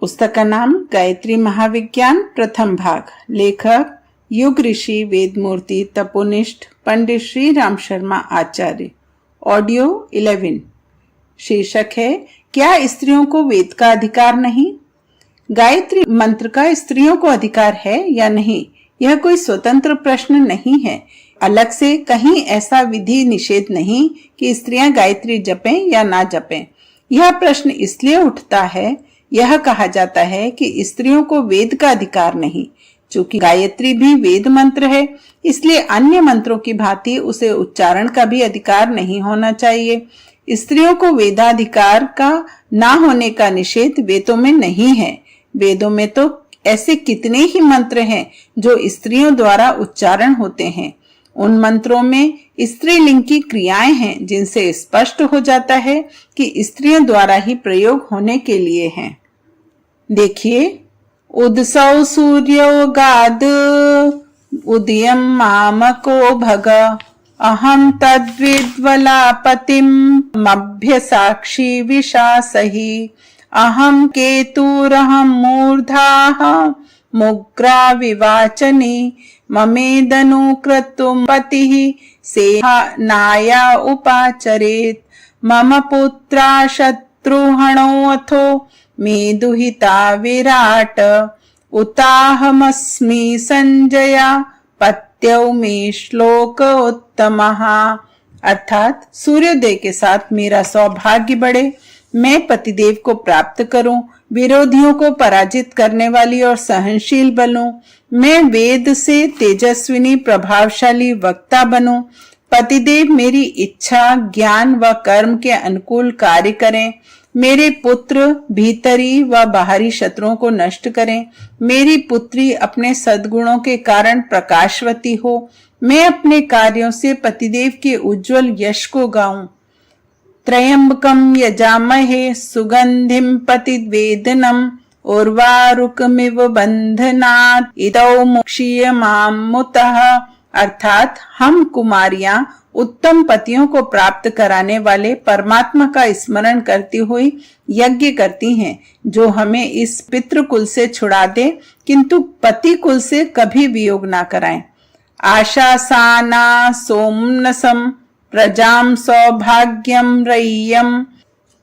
पुस्तक का नाम गायत्री महाविज्ञान प्रथम भाग। लेखक युग ऋषि वेदमूर्ति तपोनिष्ठ पंडित श्री राम शर्मा आचार्य। ऑडियो 11। शीर्षक है क्या स्त्रियों को वेद का अधिकार नहीं। गायत्री मंत्र का स्त्रियों को अधिकार है या नहीं, यह कोई स्वतंत्र प्रश्न नहीं है। अलग से कहीं ऐसा विधि निषेध नहीं कि स्त्रियां गायत्री जपें या ना जपें। यह प्रश्न इसलिए उठता है, यह कहा जाता है कि स्त्रियों को वेद का अधिकार नहीं। चूंकि गायत्री भी वेद मंत्र है, इसलिए अन्य मंत्रों की भांति उसे उच्चारण का भी अधिकार नहीं होना चाहिए। स्त्रियों को वेदाधिकार का ना होने का निषेध वेदों में नहीं है। वेदों में तो ऐसे कितने ही मंत्र हैं जो स्त्रियों द्वारा उच्चारण होते हैं। उन मंत्रों में स्त्रीलिंग की क्रियाएं हैं जिनसे स्पष्ट हो जाता है कि स्त्रियों द्वारा ही प्रयोग होने के लिए हैं। देखिए, उदसौ सूर्योगाद उदयम मामको भग अहम तद्विद्वलापतिम मभ्य साक्षी विशासहि अहम केतुरहम मूर्धाः मुग्रा विवाचनी ममेदनु क्रतुम पतिः सेनाया उपाचरेत् मम पुत्रा शत्रुहणो अथो मे दुहिता विराट उताहमस्मि संजया पत्यौ मे श्लोक उत्तमः। अर्थात सूर्योदय के साथ मेरा सौभाग्य बढ़े, मैं पतिदेव को प्राप्त करूं, विरोधियों को पराजित करने वाली और सहनशील बनूं, मैं वेद से तेजस्विनी प्रभावशाली वक्ता बनूं, पतिदेव मेरी इच्छा ज्ञान व कर्म के अनुकूल कार्य करें, मेरे पुत्र भीतरी व बाहरी शत्रुओं को नष्ट करें, मेरी पुत्री अपने सद्गुणों के कारण प्रकाशवती हो, मैं अपने कार्यों से पतिदेव के उज्जवल यश को गाऊं। त्रयंबकम यजामहे सुगंधिम पतिवेदनम उर्वारुकमिव बंधनात् इदौ मोक्षीयमामुतः। अर्थात हम कुमारियां उत्तम पतियों को प्राप्त कराने वाले परमात्मा का स्मरण करती हुई यज्ञ करती हैं, जो हमें इस पितृकुल से छुड़ा दे किंतु पति कुल से कभी वियोग ना कराएं। आशासाना सोमनसम प्रजाम सौभाग्यम रय्यम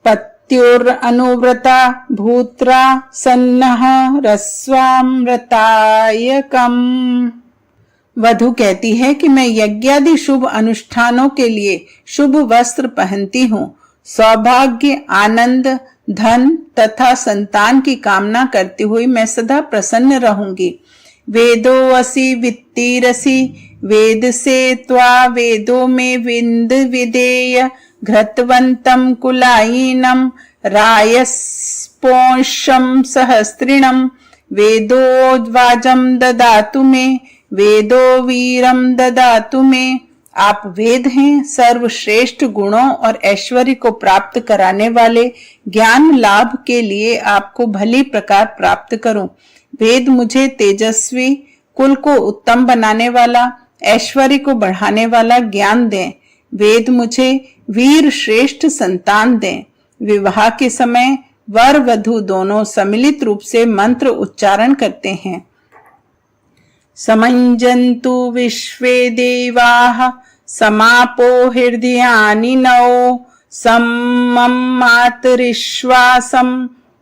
पत्युर अनुव्रता भूत्रा सन्नः रस्वामृतायकम। वधु कहती है कि मैं यज्ञादि शुभ अनुष्ठानों के लिए शुभ वस्त्र पहनती हूँ, सौभाग्य आनंद धन तथा संतान की कामना करती हुई मैं सदा प्रसन्न रहूंगी। वेदो असि वित्तिरसि वेद से त्वा वेदो में विंद विदेय घृतवंतम कुलायिनम रायस्पोंशम सहस्त्रिणम वेदो वाजम ददातु में वेदो वीरम ददातु में। आप वेद हैं, सर्वश्रेष्ठ गुणों और ऐश्वर्य को प्राप्त कराने वाले, ज्ञान लाभ के लिए आपको भली प्रकार प्राप्त करूं। वेद मुझे तेजस्वी कुल को उत्तम बनाने वाला, ऐश्वर्य को बढ़ाने वाला ज्ञान दें। वेद मुझे वीर श्रेष्ठ संतान दें। विवाह के समय वर वधु दोनों सम्मिलित रूप से मंत्र उच्चारण करते हैं। समञ्जन्तु विश्वे देवाः समापो हृदयानि नौ समं मातरिश्वासं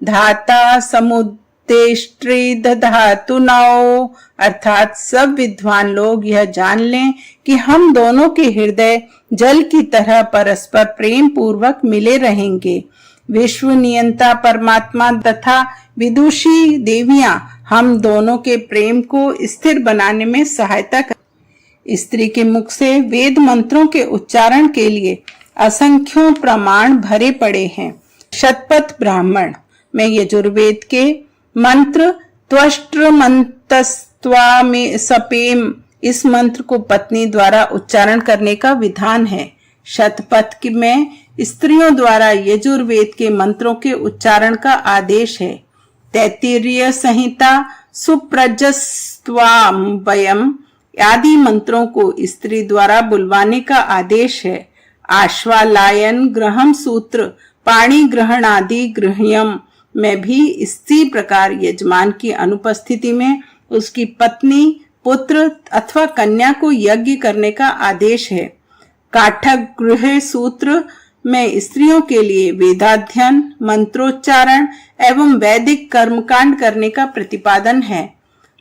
धाता समुद्देष्ट्री दधातु नौ। अर्थात सब विद्वान लोग यह जान लें कि हम दोनों के हृदय जल की तरह परस्पर प्रेम पूर्वक मिले रहेंगे। विश्व नियंता परमात्मा तथा विदुषी देवियां हम दोनों के प्रेम को स्थिर बनाने में सहायता कर। स्त्री के मुख से वेद मंत्रों के उच्चारण के लिए असंख्यों प्रमाण भरे पड़े हैं। शतपथ ब्राह्मण में यजुर्वेद के मंत्र त्वष्ट्र मंतस्त्वा में सपेम, इस मंत्र को पत्नी द्वारा उच्चारण करने का विधान है। शतपथ में स्त्रियों द्वारा यजुर्वेद के मंत्रों के उच्चारण का आदेश है। तैत्तिरीय संहिता सुप्रजस्त्वाम्बयम आदि मंत्रों को स्त्री द्वारा बुलवाने का आदेश है। आश्वालायन ग्रहम सूत्र पाणी ग्रहण आदि गृह्यम में भी इसी प्रकार यजमान की अनुपस्थिति में उसकी पत्नी, पुत्र अथवा कन्या को यज्ञ करने का आदेश है। काठक गृह सूत्र में स्त्रियों के लिए वेदाध्ययन, मंत्रोच्चारण एवं वैदिक कर्मकांड करने का प्रतिपादन है।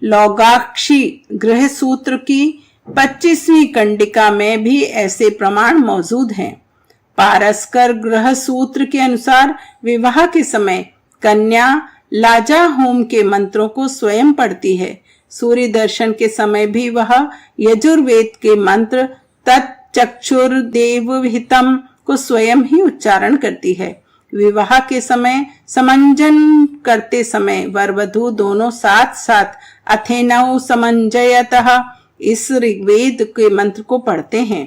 लौगाक्षी गृह सूत्र की 25वीं कंडिका में भी ऐसे प्रमाण मौजूद हैं। पारस्कर गृह सूत्र के अनुसार विवाह के समय कन्या लाजा होम के मंत्रों को स्वयं पढ़ती है। सूर्य दर्शन के समय भी वह यजुर्वेद के मंत्र तच्चक्षुर्देवहितम को स्वयं ही उच्चारण करती है। विवाह के समय समंजन करते समय वर वधू दोनों साथ साथ अथेनौ समंजयतः इस ऋग्वेद के मंत्र को पढ़ते हैं।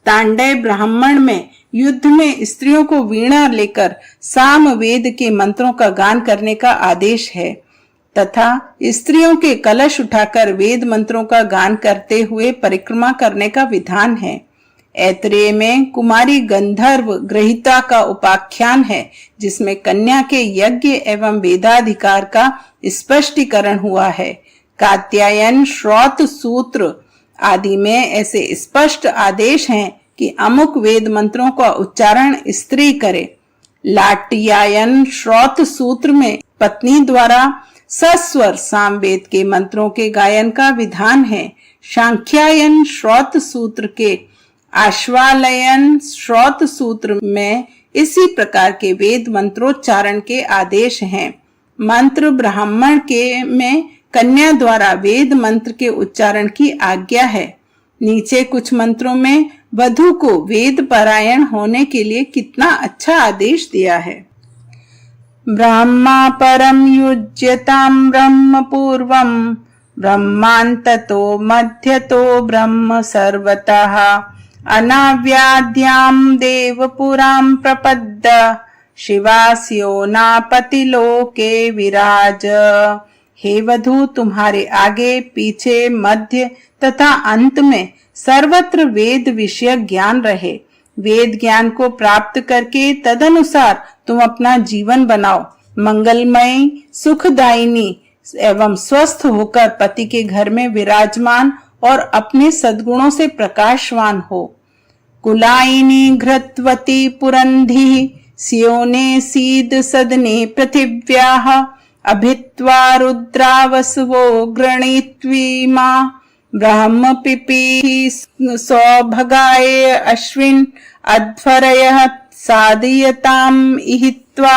तांडव ब्राह्मण में युद्ध में स्त्रियों को वीणा लेकर सामवेद के मंत्रों का गान करने का आदेश है तथा स्त्रियों के कलश उठाकर वेद मंत्रों का गान करते हुए परिक्रमा करने का विधान है। ऐत्रेय में कुमारी गंधर्व ग्रहिता का उपाख्यान है, जिसमें कन्या के यज्ञ एवं वेदाधिकार का स्पष्टीकरण हुआ है। कात्यायन श्रौत सूत्र आदि में ऐसे स्पष्ट आदेश हैं कि अमुक वेद मंत्रों का उच्चारण स्त्री करे। लाट्यायन श्रौत सूत्र में पत्नी द्वारा सस्वर सामवेद के मंत्रों के गायन का विधान है। सांख्यायन श्रौत सूत्र के आश्वालयन श्रौत सूत्र में इसी प्रकार के वेद मंत्रोच्चारण के आदेश हैं। मंत्र ब्राह्मण के में कन्या द्वारा वेद मंत्र के उच्चारण की आज्ञा है। नीचे कुछ मंत्रों में वधु को वेद पारायण होने के लिए कितना अच्छा आदेश दिया है। ब्रह्मा परम युज्यताम ब्रह्म पूर्वम ब्रह्मांततो मध्यतो ब्रह्म सर्वतः अनाव्याद्याम देवपुराम प्रपद्य शिवास्यो नापतिलोके विराज। हे वधु, तुम्हारे आगे पीछे मध्य तथा अंत में सर्वत्र वेद विषय ज्ञान रहे। वेद ज्ञान को प्राप्त करके तदनुसार तुम अपना जीवन बनाओ। मंगलमय सुखदायिनी एवं स्वस्थ होकर पति के घर में विराजमान और अपने सद्गुणों से प्रकाशवान हो। कुलायिनी घृतवती पुरंधी स्योने सीद सदने पृथिव्याः अभित्वा रुद्रावसवो गृणीत्वीमा ब्रह्म पिपी सौभगाय अश्विन अध्वरयः साधयताम इहित्वा।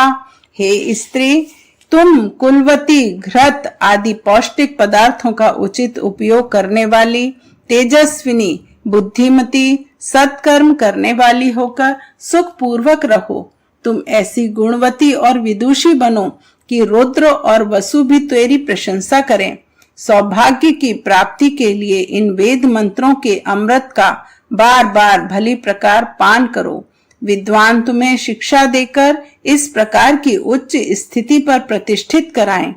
हे स्त्री, तुम कुलवती, घृत आदि पौष्टिक पदार्थों का उचित उपयोग करने वाली, तेजस्विनी, बुद्धिमती, सत्कर्म करने वाली होकर सुख पूर्वक रहो। तुम ऐसी गुणवती और विदुषी बनो कि रुद्र और वसु भी तेरी प्रशंसा करें। सौभाग्य की प्राप्ति के लिए इन वेद मंत्रों के अमृत का बार बार भली प्रकार पान करो। विद्वान तुम्हें शिक्षा देकर इस प्रकार की उच्च स्थिति पर प्रतिष्ठित कराएं।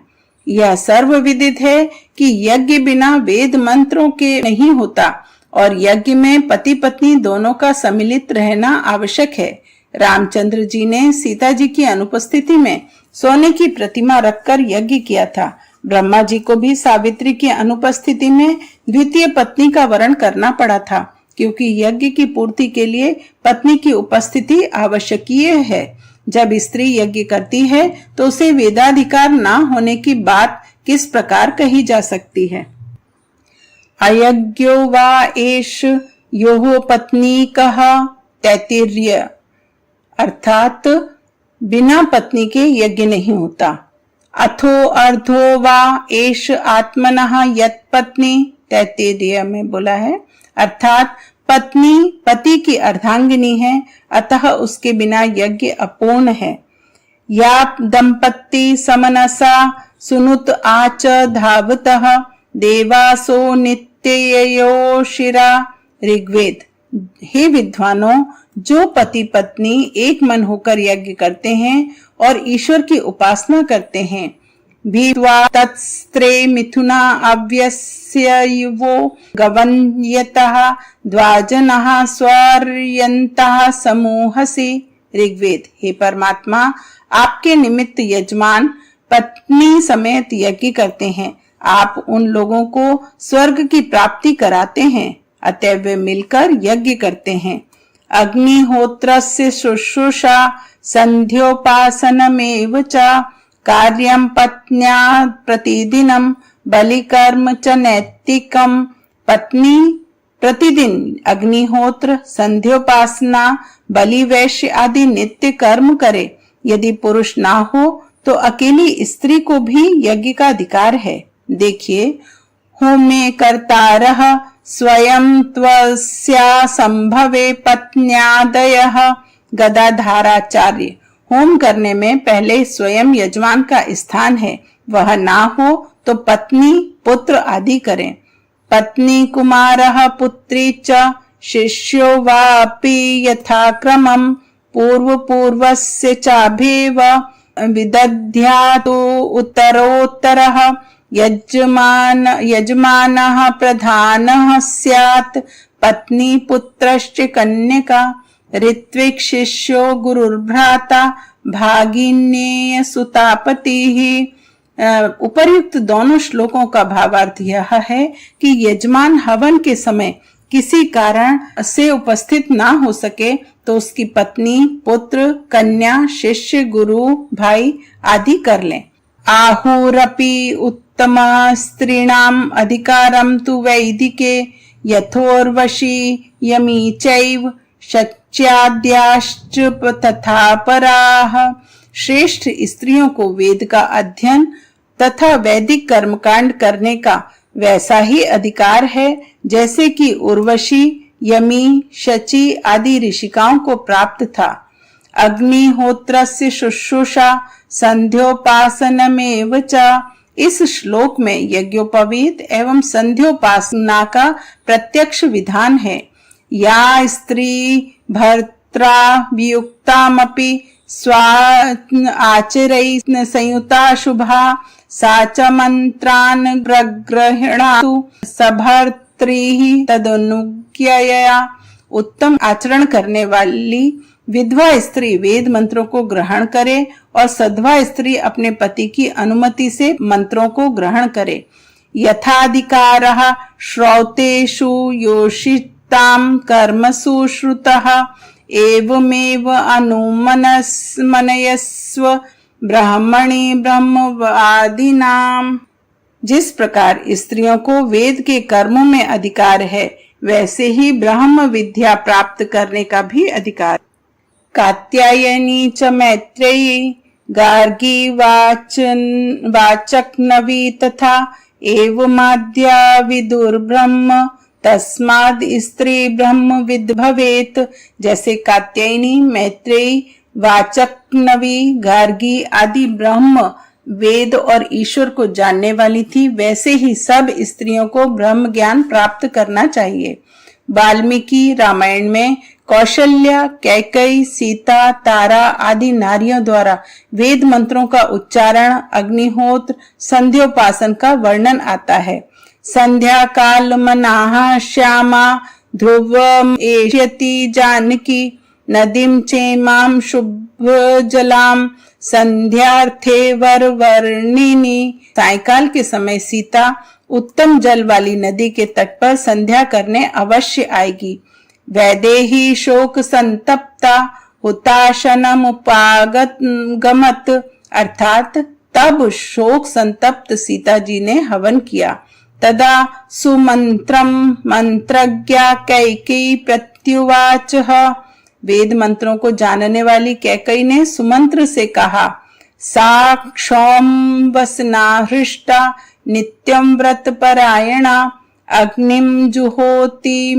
यह सर्वविदित है कि यज्ञ बिना वेद मंत्रों के नहीं होता और यज्ञ में पति पत्नी दोनों का सम्मिलित रहना आवश्यक है। रामचंद्र जी ने सीता जी की अनुपस्थिति में सोने की प्रतिमा रखकर यज्ञ किया था। ब्रह्मा जी को भी सावित्री की अनुपस्थिति में द्वितीय पत्नी का वरण करना पड़ा था, क्योंकि यज्ञ की पूर्ति के लिए पत्नी की उपस्थिति आवश्यकीय है। जब स्त्री यज्ञ करती है तो उसे वेदाधिकार न होने की बात किस प्रकार कही जा सकती है। अयज्ञो वा एष योः पत्नीकः तैतिर्य, अर्थात बिना पत्नी के यज्ञ नहीं होता। अथो अर्धो वा एष आत्मनः यत् पत्नी, तैतिरीय में बोला है, अर्थात पत्नी पति की अर्धांगिनी है, अतः उसके बिना यज्ञ अपूर्ण है। या दंपत्ति समनसा सुनुत आच धावतः देवासो नित्ययो शिरा। ऋग्वेद। हे विद्वानों, जो पति पत्नी एक मन होकर यज्ञ करते हैं और ईश्वर की उपासना करते हैं, भीत्वा तत्स्त्रे मिथुना अव्यस्यवो गवन्यतः द्वाजनः स्वर्यन्तः समूहसि। ऋग्वेद। हे परमात्मा, आपके निमित्त यजमान पत्नी समेत यज्ञ करते हैं। आप उन लोगों को स्वर्ग की प्राप्ति कराते हैं, अतः वे मिलकर यज्ञ करते हैं। अग्निहोत्रस्य शुश्रूषा संध्योपासनमेव च कार्यं पत्न्या प्रतिदिनं बलिकर्म च नैतिकम्। पत्नी प्रतिदिन अग्निहोत्र, संध्योपासना, बलि वैश्य आदि नित्य कर्म करे। यदि पुरुष ना हो तो अकेली स्त्री को भी यज्ञ का अधिकार है। देखिए, होमे कर्तारः स्वयं त्वस्या संभवे पत्न्यादयः गदाधाराचार्य। होम करने में पहले स्वयं यजमान का स्थान है, वह ना हो तो पत्नी, पुत्र आदि करें। पत्नी कुमारः पुत्री च शिष्यो वापि यथाक्रमं पूर्वपूर्वस्य चाभेव विदध्यातु उत्तरोत्तरः। यजमानः प्रधानः स्यात्, पत्नी पुत्रश्च कन्यका, ऋत्विक् शिष्यो गुरुर्भ्राता, भागिनेय सुतापतिः। उपर्युक्त दोनों श्लोकों का भावार्थ यह है कि यजमान हवन के समय किसी कारण से उपस्थित ना हो सके तो उसकी पत्नी, पुत्र, कन्या, शिष्य, गुरु, भाई आदि कर लें। आहुरपि उत्तम स्त्रीणाम अधिकारम तु वैदिके यथोर्वशी यमी चैव शच्याद्याश्च तथा पराः। श्रेष्ठ स्त्रियों को वेद का अध्ययन तथा वैदिक कर्मकांड करने का वैसा ही अधिकार है जैसे कि उर्वशी, यमी, शची आदि ऋषिकाओं को प्राप्त था। अग्निहोत्रस्य शुश्रूषा संध्योपासनमेव च। इस श्लोक में यज्ञोपवीत एवं संध्योपासना का प्रत्यक्ष विधान है। या स्त्री भर्त्रा वियुक्तामपि स्वा आचरैः संयुता शुभा सा च मंत्रान् प्रगृह्णातु सभर्त्रीः तदनुज्ञया। उत्तम आचरण करने वाली विधवा स्त्री वेद मंत्रों को ग्रहण करे और सधवा स्त्री अपने पति की अनुमति से मंत्रों को ग्रहण करे। यथाधिकारः श्रौतेषु योषितां कर्मसु श्रुतः एवमेव अनुमनस्मनयस्व ब्राह्मणी ब्रह्मवादिनाम। जिस प्रकार स्त्रियों को वेद के कर्मों में अधिकार है, वैसे ही ब्रह्म विद्या प्राप्त करने का भी अधिकार। कात्यायनी च मैत्रेयी गार्गी वाचक्नवी तथा एवमाद्या विदुर्ब्रह्म तस्माद् स्त्री ब्रह्म विद भवेत। जैसे कात्यायनी, मैत्रेयी, वाचक्नवी, गार्गी आदि ब्रह्म, वेद और ईश्वर को जानने वाली थी, वैसे ही सब स्त्रियों को ब्रह्म ज्ञान प्राप्त करना चाहिए। वाल्मीकि रामायण में कौशल्या, कैकेयी, सीता, तारा आदि नारियों द्वारा वेद मंत्रों का उच्चारण, अग्निहोत्र, संध्योपासन का वर्णन आता है। संध्या काल मनाः श्यामा ध्रुवम एष्यति जानकी नदीम चेमाम शुभ जलाम संध्यार्थे वरवर्णिनी। सायकाल के समय सीता उत्तम जल वाली नदी के तट पर संध्या करने अवश्य आएगी। वैदेही शोक संतप्ता हुताशनम उपागमत, अर्थात तब शोक संतप्त सीता जी ने हवन किया। तदा सुमंत्रम मंत्रज्ञा कैकेयी प्रत्युवाचः। वेद मंत्रों को जानने वाली कैकेयी ने सुमंत्र से कहा, सा क्षौम वसना हृष्टा नित्यं व्रत परायणा अग्निम जुहोति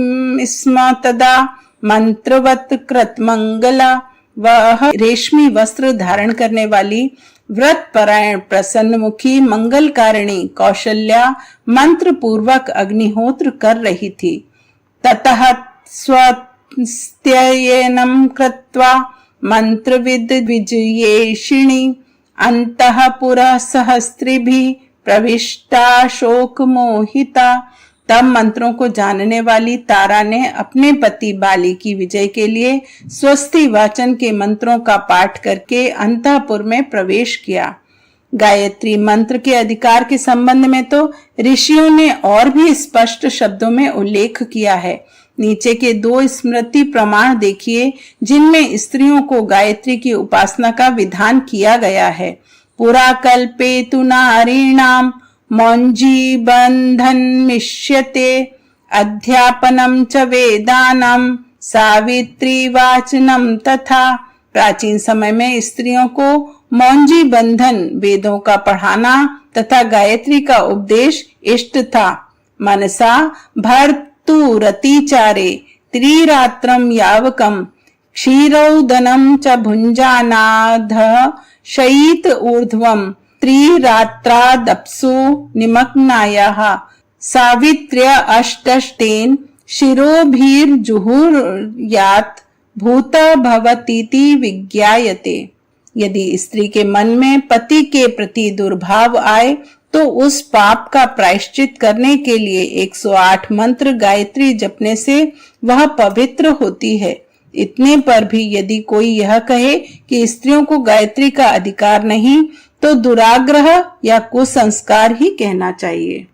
स्म तदा मंत्रवत कृतमंगला। वह रेशमी वस्त्र धारण करने वाली व्रत परायण प्रसन्नमुखी मंगलकारिणी कौशल्या मंत्र पूर्वक अग्निहोत्र कर रही थी। ततः स्वस्त्ययनं कृत्वा मंत्रविद विजयेशिणी अंतःपुरः सहस्त्रिभिः प्रविष्टा शोक मोहिता। तब मंत्रों को जानने वाली तारा ने अपने पति बाली की विजय के लिए स्वस्ति वाचन के मंत्रों का पाठ करके अंतःपुर में प्रवेश किया। गायत्री मंत्र के अधिकार के संबंध में तो ऋषियों ने और भी स्पष्ट शब्दों में उल्लेख किया है। नीचे के 2 स्मृति प्रमाण देखिए जिनमें स्त्रियों को गायत्री की उपासना का विधान किया गया है। पुरा कल्पे तु नारीणाम मौंजी बंधन मिष्यते अध्यापनम च वेदानम सावित्री वाचनम तथा। प्राचीन समय में स्त्रियों को मौंजी बंधन वेदों का पढ़ाना तथा गायत्री का उपदेश इष्ट था। मनसा भर्तु रतिचारे त्रिरात्रम यावकम क्षीरौदनम च भुंजानाध शयित ऊर्ध्वम त्रिरात्रादप्सु निमग्नायाः सावित्र्य अष्टष्टेन शिरोभिर्जुहुर्यात् भूत भवतीति विज्ञायते। यदि स्त्री के मन में पति के प्रति दुर्भाव आए तो उस पाप का प्रायश्चित करने के लिए 108 मंत्र गायत्री जपने से वह पवित्र होती है। इतने पर भी यदि कोई यह कहे कि स्त्रियों को गायत्री का अधिकार नहीं, तो दुराग्रह या कुसंस्कार ही कहना चाहिए।